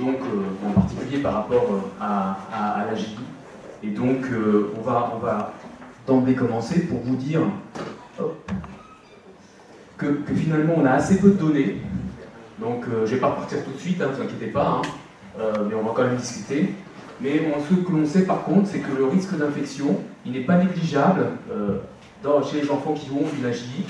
donc en particulier par rapport à l'AGI. Et donc on va d'emblée commencer pour vous dire que finalement on a assez peu de données. Donc je ne vais pas repartir tout de suite, ne vous inquiétez pas, mais on va quand même discuter. Mais ce que l'on sait par contre, c'est que le risque d'infection, il n'est pas négligeable chez les enfants qui ont une AGI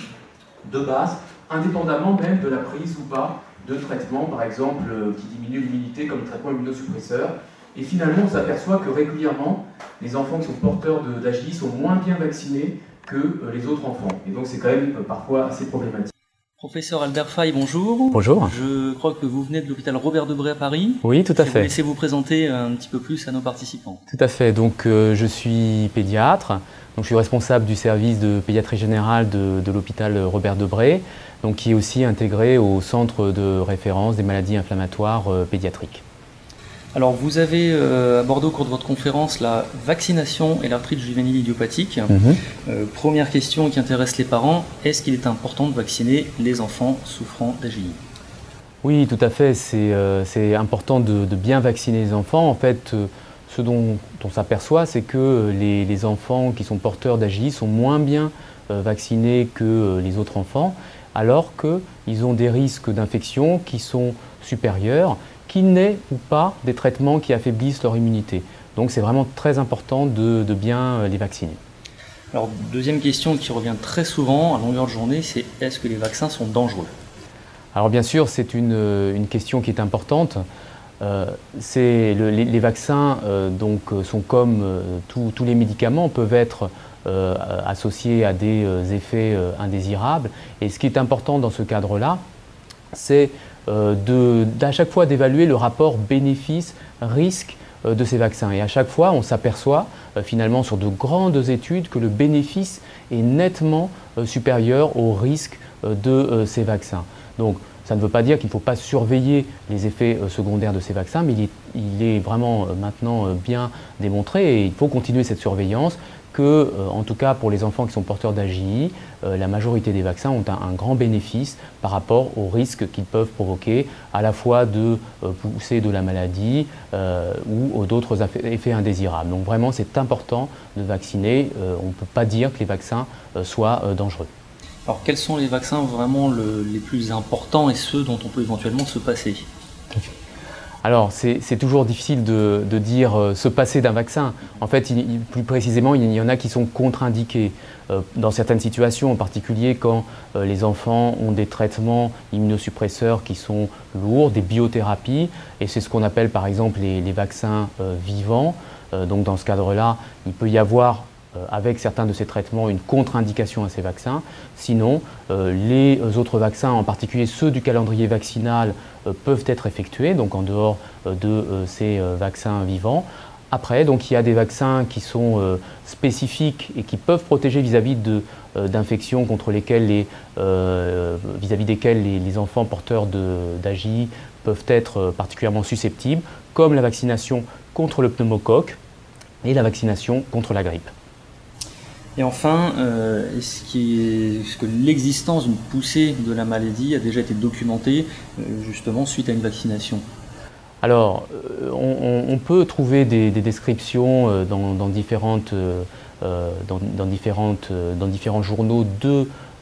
de base, indépendamment même de la prise ou pas de traitement, par exemple, qui diminue l'immunité comme le traitement immunosuppresseur. Et finalement, on s'aperçoit que régulièrement, les enfants qui sont porteurs d'AGI sont moins bien vaccinés que les autres enfants. Et donc c'est quand même parfois assez problématique. Professeur Albert Faye, bonjour. Bonjour. Je crois que vous venez de l'hôpital Robert Debré à Paris. Oui, tout à fait. Laissez-vous présenter un petit peu plus à nos participants. Tout à fait. Donc, je suis pédiatre. Donc, je suis responsable du service de pédiatrie générale de l'hôpital Robert Debré, donc, qui est aussi intégré au centre de référence des maladies inflammatoires pédiatriques. Alors, vous avez abordé au cours de votre conférence la vaccination et l'arthrite juvénile idiopathique. Première question qui intéresse les parents, est-ce qu'il est important de vacciner les enfants souffrant d'AGI? Oui, tout à fait. C'est important de bien vacciner les enfants. En fait, ce dont on s'aperçoit, c'est que les enfants qui sont porteurs d'AGI sont moins bien vaccinés que les autres enfants, alors qu'ils ont des risques d'infection qui sont supérieurs, qu'il n'ait ou pas des traitements qui affaiblissent leur immunité. Donc c'est vraiment très important de bien les vacciner. Alors deuxième question qui revient très souvent à longueur de journée, c'est est-ce que les vaccins sont dangereux? Alors bien sûr, c'est une question qui est importante. Les vaccins sont comme tous les médicaments, peuvent être associés à des effets indésirables. Et ce qui est important dans ce cadre-là, c'est à chaque fois d'évaluer le rapport bénéfice-risque de ces vaccins. Et à chaque fois, on s'aperçoit finalement sur de grandes études que le bénéfice est nettement supérieur au risque de ces vaccins. Donc, ça ne veut pas dire qu'il ne faut pas surveiller les effets secondaires de ces vaccins, mais il est vraiment maintenant bien démontré et il faut continuer cette surveillance que, en tout cas pour les enfants qui sont porteurs d'AGI, la majorité des vaccins ont un grand bénéfice par rapport aux risques qu'ils peuvent provoquer, à la fois de pousser de la maladie ou d'autres effets indésirables. Donc vraiment, c'est important de vacciner. On ne peut pas dire que les vaccins soient dangereux. Alors quels sont les vaccins vraiment les plus importants et ceux dont on peut éventuellement se passer? Alors, c'est toujours difficile de dire se passer d'un vaccin. En fait, plus précisément, il y en a qui sont contre-indiqués dans certaines situations, en particulier quand les enfants ont des traitements immunosuppresseurs qui sont lourds, des biothérapies, et c'est ce qu'on appelle par exemple les vaccins vivants. Donc dans ce cadre-là, il peut y avoir avec certains de ces traitements une contre-indication à ces vaccins. Sinon, les autres vaccins, en particulier ceux du calendrier vaccinal, peuvent être effectués, donc en dehors de ces vaccins vivants. Après, donc, il y a des vaccins qui sont spécifiques et qui peuvent protéger vis-à-vis d'infections contre lesquelles vis-à-vis desquelles les enfants porteurs d'AGI peuvent être particulièrement susceptibles, comme la vaccination contre le pneumocoque et la vaccination contre la grippe. Et enfin, est-ce que l'existence d'une poussée de la maladie a déjà été documentée justement suite à une vaccination? Alors, on peut trouver des descriptions dans différents journaux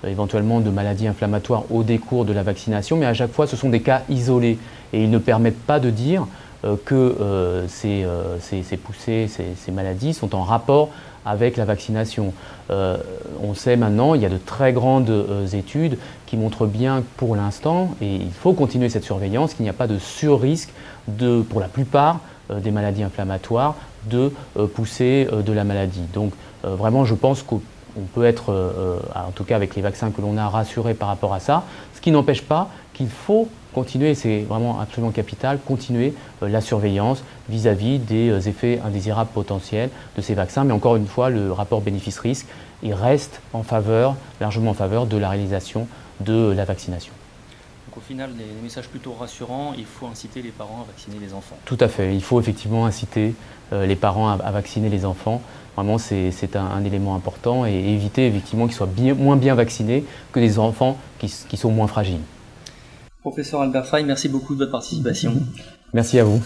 éventuellement de maladies inflammatoires au décours de la vaccination, mais à chaque fois ce sont des cas isolés et ils ne permettent pas de dire que ces poussées, ces maladies sont en rapport avec la vaccination. On sait maintenant, il y a de très grandes études qui montrent bien pour l'instant, et il faut continuer cette surveillance, qu'il n'y a pas de surrisque pour la plupart des maladies inflammatoires de poussée de la maladie. Donc vraiment, je pense qu'on peut être, en tout cas avec les vaccins que l'on a, rassuré par rapport à ça, ce qui n'empêche pas qu'il faut continuer, c'est vraiment absolument capital, continuer la surveillance vis-à-vis des effets indésirables potentiels de ces vaccins. Mais encore une fois, le rapport bénéfice-risque, il reste largement en faveur de la réalisation de la vaccination. Donc au final, des messages plutôt rassurants, il faut inciter les parents à vacciner les enfants. Tout à fait, il faut effectivement inciter les parents à vacciner les enfants. Vraiment, c'est un élément important et éviter effectivement qu'ils soient moins bien vaccinés que des enfants qui sont moins fragiles. Professeur Albert Faye, merci beaucoup de votre participation. Merci à vous.